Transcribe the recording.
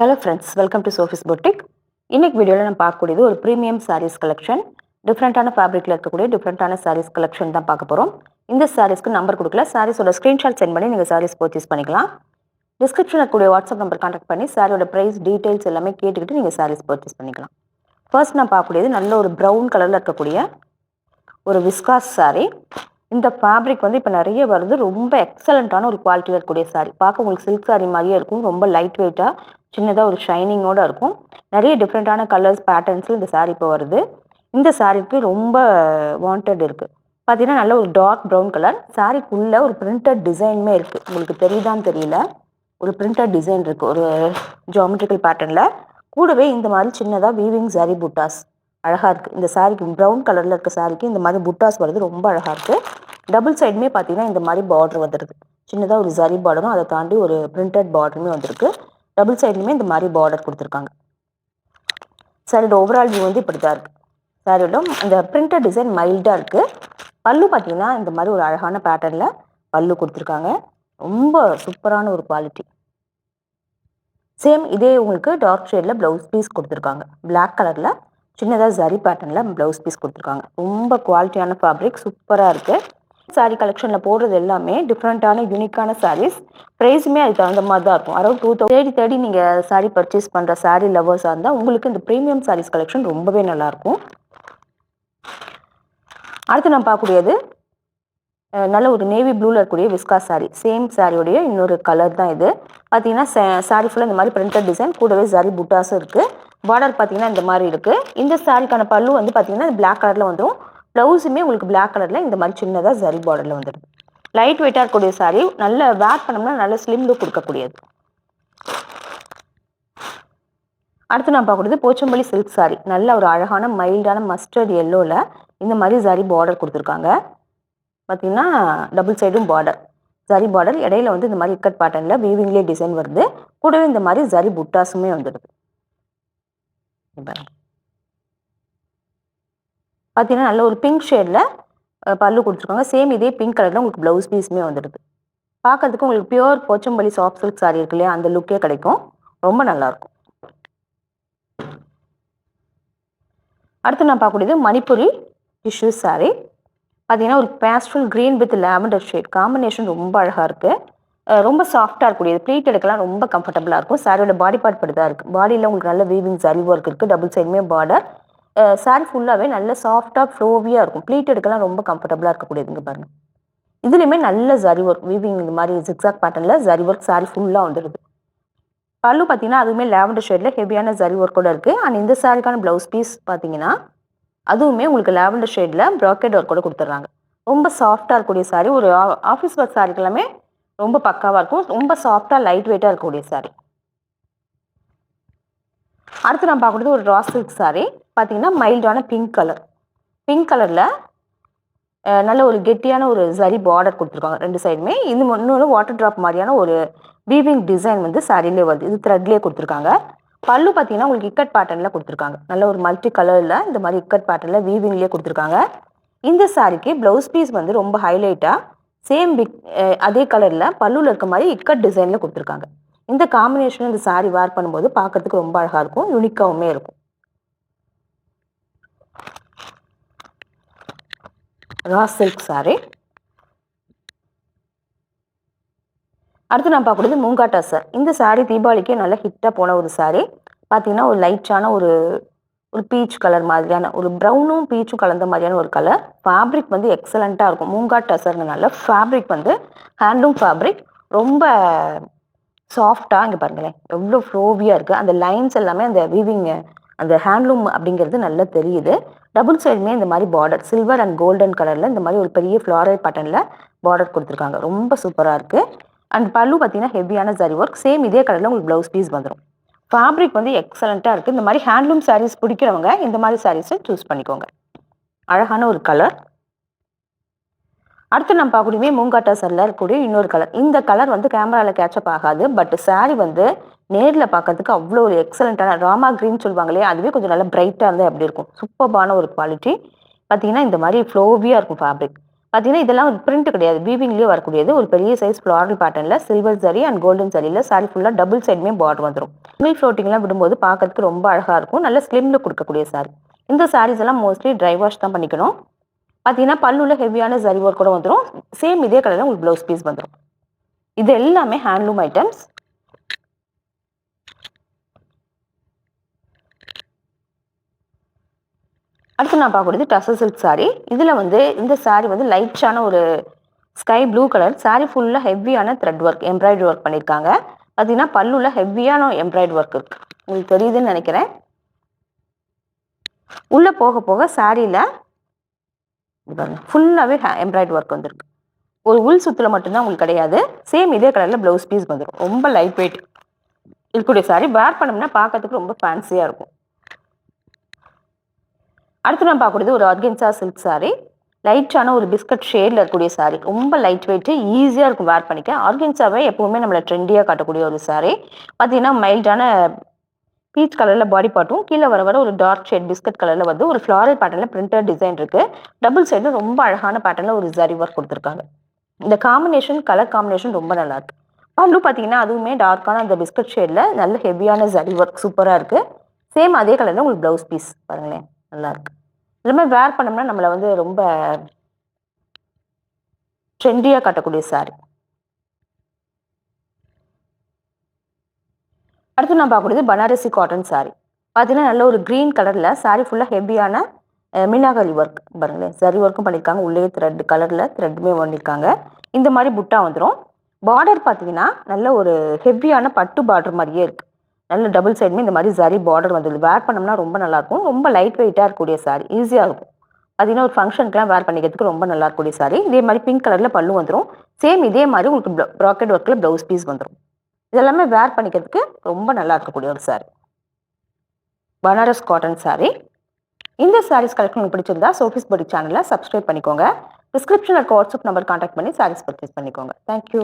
Hello friends, welcome to Sophie's boutique. இன்னைக்கு வீடியோவில் நம்ம பார்க்கக்கூடியது ஒரு ப்ரீமியம் சாரீஸ் கலெக்ஷன். டிஃப்ரெண்ட்டான ஃபேப்ரிக்கில் இருக்கக்கூடிய டிஃப்ரெண்ட்டான சாரீஸ் கலெக்ஷன் தான் பார்க்க போகிறோம். இந்த சாரீஸ்க்கு நம்பர் கொடுக்கல, சாரீஸோட ஸ்க்ரீன்ஷாட் சென்ட் பண்ணி நீங்கள் சாரீஸ் பர்ச்சேஸ் பண்ணிக்கலாம். டிஸ்கிரிப்ஷனில் இருக்கக்கூடிய வாட்ஸ்அப் நம்பர் கான்டாக்ட் பண்ணி சாரியோட ப்ரைஸ் டீட்டெயில்ஸ் எல்லாமே கேட்டுக்கிட்டு நீங்கள் சாரீஸ் பர்ச்சேஸ் பண்ணிக்கலாம். ஃபர்ஸ்ட் நான் பார்க்கக்கூடியது நல்ல ஒரு ப்ரௌன் கலரில் இருக்கக்கூடிய ஒரு விஸ்காஸ் சாரீ. இந்த ஃபேப்ரிக் வந்து இப்போ நிறைய வருது. ரொம்ப எக்ஸலண்ட்டான ஒரு குவாலிட்டியில் இருக்கக்கூடிய சாரீ. பார்க்க உங்களுக்கு சில்க் சாரீ மாதிரியே இருக்கும். ரொம்ப லைட் வெயிட்டாக சின்னதாக ஒரு ஷைனிங்கோடு இருக்கும். நிறைய டிஃப்ரெண்ட்டான கலர்ஸ் பேட்டர்ன்ஸில் இந்த சாரீ இப்போ வருது. இந்த சாரீக்கு ரொம்ப வாண்டட் இருக்குது. பார்த்தீங்கன்னா நல்ல ஒரு டார்க் ப்ரௌன் கலர். சாரீக்குள்ளே ஒரு பிரிண்டட் டிசைனுமே இருக்குது. உங்களுக்கு தெரியுதான்னு தெரியல, ஒரு பிரிண்டட் டிசைன் இருக்குது ஒரு ஜியோமெட்ரிக்கல் பேட்டர்னில். கூடவே இந்த மாதிரி சின்னதாக வீவிங் சாரீ புட்டாஸ் அழகாக இருக்குது. இந்த சாரீக்கு ப்ரௌன் கலரில் இருக்க சாரீக்கு இந்த மாதிரி புட்டாஸ் வருது, ரொம்ப அழகாக இருக்குது. டபுள் சைடுமே பார்த்தீங்கன்னா இந்த மாதிரி பார்டர் வந்துடுது. சின்னதாக ஒரு ஜரி பார்டரும் அதை தாண்டி ஒரு பிரிண்டட் பார்டருமே வந்திருக்கு. டபுள் சைட்லையுமே இந்த மாதிரி பார்டர் கொடுத்துருக்காங்க. சாரியோட ஓவரால் வியூ வந்து இப்படி தான் இருக்குது. சாரியோட அந்த பிரிண்டட் டிசைன் மைல்டாக இருக்குது. பல்லு பார்த்தீங்கன்னா இந்த மாதிரி ஒரு அழகான பேட்டர்னில் பல்லு கொடுத்துருக்காங்க. ரொம்ப சூப்பரான ஒரு குவாலிட்டி. சேம் இதே உங்களுக்கு டார்க் ஷேடில் ப்ளவுஸ் பீஸ் கொடுத்துருக்காங்க. பிளாக் கலரில் சின்னதாக ஜரி பேட்டர்னில் ப்ளவுஸ் பீஸ் கொடுத்துருக்காங்க. ரொம்ப குவாலிட்டியான ஃபேப்ரிக், சூப்பராக இருக்குது. சாரீ கலெக்ஷனில் போடுறது எல்லாமே டிஃப்ரெண்ட்டான யூனிக்கான சாரீஸ். ப்ரைஸுமே அதுக்கு தகுந்த மாதிரி தான் இருக்கும். அரௌண்ட் 2000 தேடி நீங்கள் சாரீ பர்ச்சேஸ் பண்ணுற சாரீ லவர்ஸாக இருந்தால் உங்களுக்கு இந்த ப்ரீமியம் சாரீஸ் கலெக்ஷன் ரொம்பவே நல்லாயிருக்கும். அடுத்து நான் பார்க்கக்கூடியது நல்ல ஒரு நேவி ப்ளூவில் இருக்கக்கூடிய விஸ்காஸ் சாரீ. சேம் சாரியோடைய இன்னொரு கலர் தான் இது. பார்த்தீங்கன்னா சாரீ ஃபுல்லாக இந்த மாதிரி பிரிண்டட் டிசைன், கூடவே ஜரி புட்டாஸும் இருக்குது. பார்டர் பார்த்தீங்கன்னா இந்த மாதிரி இருக்குது. இந்த சாரீக்கான பல்லு வந்து பார்த்தீங்கன்னா பிளாக் கலரில் வந்துடும். ப்ளவுஸுமே உங்களுக்கு பிளாக் கலரில் இந்த மாதிரி சின்னதாக ஜரி பார்டரில் வந்துடுது. லைட் வெயிட்டாக இருக்கக்கூடிய சாரீ, நல்ல வேர் பண்ணோம்னா நல்ல ஸ்லிம் லுக் கொடுக்கக்கூடியது. அடுத்து நான் பார்க்கக்கூடியது போச்சம்பள்ளி சில்க் சாரீ. நல்ல ஒரு அழகான மைல்டான மஸ்டர்ட் எல்லோவில் இந்த மாதிரி ஜரி பார்டர் கொடுத்துருக்காங்க. பார்த்தீங்கன்னா டபுள் சைடும் பார்டர், ஜரி பார்டர். இடையில வந்து இந்த மாதிரி இக்கட் பேட்டர்னில் வீவிங்லேயே டிசைன் வருது. கூடவே இந்த மாதிரி ஜரி புட்டாஸுமே வந்துடுது. பார்த்தீங்கன்னா நல்ல ஒரு பிங்க் ஷேடில் பல்லு கொடுத்துருக்காங்க. சேம் இதே பிங்க் கலரில் உங்களுக்கு ப்ளவுஸ் பீஸுமே வந்துடுது. பார்க்கறதுக்கு உங்களுக்கு pure Pochampalli soft silk sari இருக்கு இல்லையா, அந்த லுக்கே கிடைக்கும். ரொம்ப நல்லாயிருக்கும். அடுத்து நான் பார்க்கக்கூடியது மணிப்புரி டிஷ்யூ சாரீ. பார்த்தீங்கன்னா ஒரு pastel green with lavender shade combination ரொம்ப அழகாக இருக்குது. ரொம்ப சாஃப்டாக இருக்கக்கூடியது. ப்ளீட் எடுக்கலாம் ரொம்ப கம்ஃபர்டபுளாக இருக்கும். சாரியோட பாடி பார்ட் படி தான் இருக்குது. பாடியில் உங்களுக்கு நல்ல வீவிங் ஜரி ஒர்க் இருக்குது. டபுள் சைடுமே பார்டர். சாரி ஃபுல்லாகவே நல்ல சாஃப்டாக ஃப்ளோவியாக இருக்கும். ப்ளீட் எடுக்கலாம் ரொம்ப கம்ஃபர்டபுளாக இருக்கக்கூடியதுங்க பாருங்கள். இதுலேயுமே நல்ல ஜரி ஒர்க் வீவிங் இந்த மாதிரி ஜிக்ஸாக் பேட்டர்னில் ஜரி ஒர்க் சாரி ஃபுல்லாக வந்துடுது. பல்லு பார்த்தீங்கன்னா அதுவுமே லாவெண்டர் ஷேடில் ஹெவியான ஜரி ஒர்க்கோடு இருக்குது. அண்ட் இந்த சாரிக்கான ப்ளவுஸ் பீஸ் பார்த்தீங்கன்னா அதுவுமே உங்களுக்கு லாவெண்டர் ஷேடில் ப்ராக்கெட் ஒர்க்கோடு கொடுத்துட்றாங்க. ரொம்ப சாஃப்டாக இருக்கக்கூடிய சாரீ. ஒரு ஆஃபீஸ் ஒர்க் சாரீக்கு எல்லாமே ரொம்ப பக்காவாக இருக்கும். ரொம்ப சாஃப்டாக லைட் வெயிட்டாக இருக்கக்கூடிய சாரீ. அடுத்து நான் பார்க்குறது ஒரு ரா சில்க் சாரீ. பார்த்தீங்கன்னா மைல்டான பிங்க் கலர். பிங்க் கலரில் நல்ல ஒரு கெட்டியான ஒரு ஜரி பார்டர் கொடுத்துருக்காங்க ரெண்டு சைடுமே. இது இன்னொரு வாட்டர் ட்ராப் மாதிரியான ஒரு வீவிங் டிசைன் வந்து சாரீலே வருது. இது த்ரெட்லேயே கொடுத்துருக்காங்க. பல்லு பார்த்தீங்கன்னா உங்களுக்கு இக்கட் பேட்டர்னில் கொடுத்துருக்காங்க. நல்ல ஒரு மல்டி கலரில் இந்த மாதிரி இக்கட் பேட்டர்னில் வீவிங்லேயே கொடுத்துருக்காங்க. இந்த சாரீக்கு ப்ளவுஸ் பீஸ் வந்து ரொம்ப ஹைலைட்டாக சேம் அதே கலரில் பல்லுவில் இருக்க மாதிரி இக்கட் டிசைனில் கொடுத்துருக்காங்க. இந்த காம்பினேஷன் இந்த சாரீ வேர் பண்ணும்போது பார்க்கறதுக்கு ரொம்ப அழகாக இருக்கும், யூனிக்காவுமே இருக்கும். Raw silk sari. அடுத்து நான் பார்க்கக்கூடியது மூங்காட்டா சார். இந்த சாரீ தீபாவளிக்கே நல்லா ஹிட்டாக போன ஒரு சாரீ. பார்த்தீங்கன்னா ஒரு லைட்டான ஒரு பீச் கலர் மாதிரியான ஒரு ப்ரௌனும் பீச்சும் கலந்த மாதிரியான ஒரு கலர். ஃபேப்ரிக் வந்து எக்ஸலண்ட்டாக இருக்கும். மூங்காட் டசர்னால ஃபேப்ரிக் வந்து ஹேண்ட்லூம் ஃபேப்ரிக். ரொம்ப சாஃப்டாக இங்கே பாருங்களேன் எவ்வளோ ஃப்ளோவியாக இருக்குது. அந்த லைன்ஸ் எல்லாமே அந்த வீவிங் அந்த ஹேண்ட்லூம் அப்படிங்கிறது நல்லா தெரியுது. டபுள் சைடுமே இந்த மாதிரி பார்டர் சில்வர் அண்ட் கோல்டன் கலரில் இந்த மாதிரி ஒரு பெரிய ஃப்ளாரல் பேட்டர்னில் பார்டர் கொடுத்துருக்காங்க. ரொம்ப சூப்பராக இருக்குது. அண்ட் பல்லு பார்த்தீங்கன்னா ஹெவியான ஜரி ஒர்க். சேம் இதே கலரில் உங்களுக்கு ப்ளவுஸ் பீஸ் வந்துடும். ஃபேப்ரிக் வந்து எக்ஸலண்ட்டாக இருக்குது. இந்த மாதிரி ஹேண்ட்லூம் சாரீஸ் பிடிக்கிறவங்க இந்த மாதிரி சாரீஸை சூஸ் பண்ணிக்கோங்க. அழகான ஒரு கலர். அடுத்து நம்ம பார்க்கக்கூடிய மூங்காட்டா சாரில் இருக்கக்கூடிய இன்னொரு கலர். இந்த கலர் வந்து கேமராவில் கேட்சப் ஆகாது. பட் சாரீ வந்து நேரில் பார்க்கறதுக்கு அவ்வளோ ஒரு எக்ஸலண்ட்டான ராமா க்ரீன் சொல்லுவாங்களே, அதுவே கொஞ்சம் நல்லா பிரைட்டாக இருந்தால் எப்படி இருக்கும். சூப்பர்பான ஒரு குவாலிட்டி. பார்த்தீங்கன்னா இந்த மாதிரி ஃப்ளோவியாக இருக்கும் ஃபேப்ரிக். பார்த்தீங்கன்னா இதெல்லாம் பிரிண்ட் கிடையாது, வீவிங்லேயே வரக்கூடியது. ஒரு பெரிய சைஸ் ஃப்ளாரல் பேட்டர்னில் சில்வர் ஜரி அண்ட் கோல்டன் ஜரியில் சாரி ஃபுல்லாக டபுள் சைடுமே பார்டர் வந்துடும். சிங்கிள் ஃப்ளோட்டிங்லாம் விடும்போது பார்க்கறதுக்கு ரொம்ப அழகாக இருக்கும். நல்ல ஸ்லிம்ல கொடுக்கக்கூடிய சாரி. இந்த சாரீஸ் எல்லாம் மோஸ்ட்லி ட்ரை வாஷ் தான் பண்ணிக்கணும். பார்த்தீங்கன்னா பல்லுல ஹெவியான ஜரி ஒர்க் கூட வந்துடும். சேம் இதே கலரில் உங்களுக்கு ப்ளவுஸ் பீஸ் வந்துடும். இது எல்லாமே ஹேண்ட்லூம் ஐட்டம்ஸ். அடுத்து நான் பார்க்கக்கூடியது டசர் சில்க் சாரி. இதில் வந்து இந்த சாரி வந்து லைட்டான ஒரு ஸ்கை ப்ளூ கலர். சாரி ஃபுல்லாக ஹெவியான த்ரெட் ஒர்க், எம்ப்ராய்டரி ஒர்க் பண்ணியிருக்காங்க. பார்த்தீங்கன்னா பல்லுல ஹெவியான எம்ப்ராய்டரி ஒர்க் இருக்கு. உங்களுக்கு தெரியுதுன்னு நினைக்கிறேன். உள்ளே போக போக சாரியில் ஃபுல்லாகவே எம்ப்ராய்டரி ஒர்க் வந்துருக்கு. ஒரு உள் சுற்றுல மட்டும்தான் உங்களுக்கு கிடையாது. சேம் இதே கலரில் ப்ளவுஸ் பீஸ் வந்துடும். ரொம்ப லைட் வெயிட் இருக்கக்கூடிய சாரி. வேர் பண்ணோம்னா பார்க்கறதுக்கு ரொம்ப ஃபேன்சியாக இருக்கும். அடுத்து நான் பார்க்கக்கூடியது ஒரு ஆர்கென்சா சில்க் சாரி. லைட்டான ஒரு பிஸ்கட் ஷேடில் இருக்கக்கூடிய சாரி. ரொம்ப லைட் வெயிட்டு, ஈஸியாக இருக்கும் வேர் பண்ணிக்க. ஆர்கென்சாவே எப்போவுமே நம்மளை ட்ரெண்டியாக காட்டக்கூடிய ஒரு சாரி. பார்த்தீங்கன்னா மைல்டான பீச் கலரில் பாடி பார்ட்டும், கீழே வர வர ஒரு டார்க் ஷேட் பிஸ்கட் கலரில் வந்து ஒரு ஃப்ளாரல் பேட்டர்னில் பிரிண்டட் டிசைன் இருக்குது. டபுள் சைடில் ரொம்ப அழகான பேட்டர்னில் ஒரு ஜரி ஒர்க் கொடுத்துருக்காங்க. இந்த காம்பினேஷன், கலர் காம்பினேஷன் ரொம்ப நல்லாயிருக்கு. பல்லு பார்த்தீங்கன்னா அதுவுமே டார்க்கான அந்த பிஸ்கட் ஷேடில் நல்ல ஹெவியான ஜரி ஒர்க் சூப்பராக இருக்குது. சேம் அதே கலரில் உங்களுக்கு ப்ளவுஸ் பீஸ் பாருங்களேன், நல்லாயிருக்கு. இதுமாதிரி வேர் பண்ணோம்னா நம்மளை வந்து ரொம்ப ட்ரெண்டியாக காட்டக்கூடிய சாரி. அடுத்து நான் பார்க்கக்கூடியது பனாரசி காட்டன் சாரி. பார்த்தீங்கன்னா நல்ல ஒரு க்ரீன் கலரில் சாரி ஃபுல்லாக ஹெவியான மீனாகரி ஒர்க் பாருங்களேன். சரி ஒர்க்கும் பண்ணியிருக்காங்க. உள்ளே த்ரெட் கலரில் த்ரெட்டுமே பண்ணியிருக்காங்க. இந்த மாதிரி புட்டா வந்துடும். பார்டர் பார்த்தீங்கன்னா நல்ல ஒரு ஹெவியான பட்டு பார்டர் மாதிரியே இருக்குது. நல்ல டபுள் சைடுமே இந்த மாதிரி சரி பார்டர் வந்துடுது. வேர் பண்ணோம்னா ரொம்ப நல்லாயிருக்கும். ரொம்ப லைட் வெயிட்டாக இருக்கக்கூடிய சாரி, ஈஸியாக இருக்கும். பார்த்தீங்கன்னா ஒரு ஃபங்க்ஷனுக்குலாம் வேர் பண்ணிக்கிறதுக்கு ரொம்ப நல்லா இருக்கக்கூடிய சாரி. இதே மாதிரி பிங்க் கலரில் பல்லு வந்துடும். சேம் இதே மாதிரி உங்களுக்கு ப்ராக்கெட் ஒர்க்கில் ப்ளவுஸ் பீஸ் வந்துடும். இதெல்லாமே வேர் பண்ணிக்கிறதுக்கு ரொம்ப நல்லா இருக்கக்கூடிய ஒரு சாரி. Banaras cotton sorry. இந்த சாரீஸ் கலெக்ஷன் உங்களுக்கு பிடிச்சிருந்தா சோஃபிஸ் பொட்டிக் சேனலை சப்ஸ்கிரைப் பண்ணிக்கோங்க. டிஸ்கிரிப்ஷனில் இருக்க வாட்ஸ்அப் நம்பர் கான்டாக்ட் பண்ணி சாரீஸ் பர்ச்சேஸ் பண்ணிக்கோங்க. தேங்க்யூ.